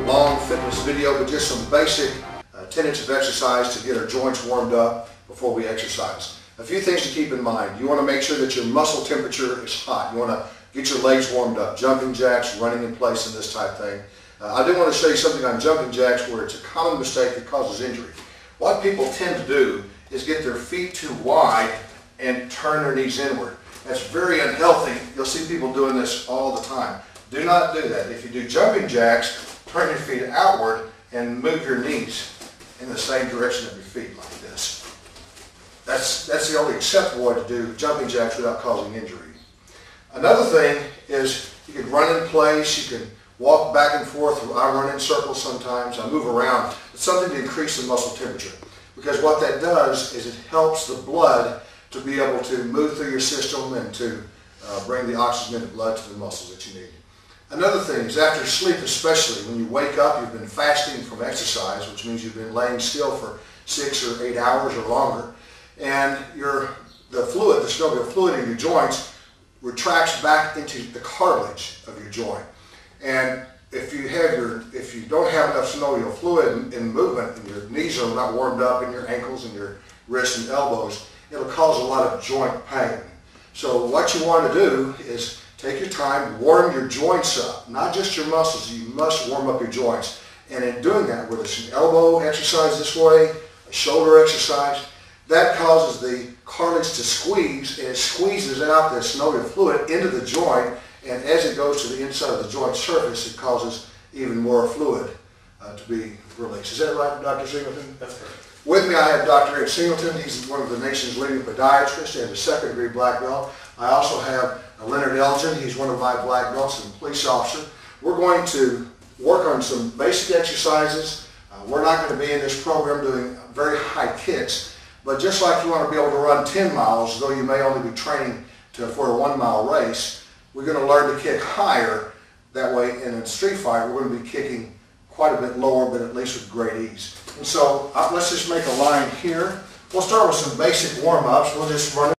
long fitness video, but just some basic tenets of exercise to get our joints warmed up before we exercise. A few things to keep in mind. You want to make sure that your muscle temperature is hot. You want to get your legs warmed up. Jumping jacks, running in place, and this type thing. I do want to show you something on jumping jacks where it's a common mistake that causes injury. What people tend to do is get their feet too wide and turn their knees inward. That's very unhealthy. You'll see people doing this all the time. Do not do that. If you do jumping jacks, turn your feet outward and move your knees in the same direction of your feet like this. That's the only acceptable way to do jumping jacks without causing injury. Another thing is you can run in place, you can walk back and forth. I run in circles sometimes, I move around. It's something to increase the muscle temperature, because what that does is it helps the blood to be able to move through your system and to bring the oxygenated blood to the muscles that you need. Another thing is after sleep, especially when you wake up, you've been fasting from exercise, which means you've been laying still for 6 or 8 hours or longer, and the synovial fluid in your joints retracts back into the cartilage of your joint. And if you don't have enough synovial fluid in movement, and your knees are not warmed up, and your ankles and your wrists and elbows, it'll cause a lot of joint pain. So what you want to do is take your time, warm your joints up, not just your muscles. You must warm up your joints. And in doing that, whether it's an elbow exercise this way, a shoulder exercise, that causes the cartilage to squeeze, and it squeezes out the synovial fluid into the joint, and as it goes to the inside of the joint surface, it causes even more fluid to be released. Is that right, Dr. Singleton? That's correct. With me, I have Dr. Eric Singleton. He's one of the nation's leading podiatrists and a second-degree black belt. I also have Leonard Elgin. He's one of my black belts and a police officer. We're going to work on some basic exercises. We're not going to be in this program doing very high kicks, but just like you want to be able to run 10 miles, though you may only be training for a 1-mile race, we're going to learn to kick higher. That way, in a street fight, we're going to be kicking quite a bit lower, but at least with great ease. And so let's just make a line here. We'll start with some basic warm-ups. We'll just run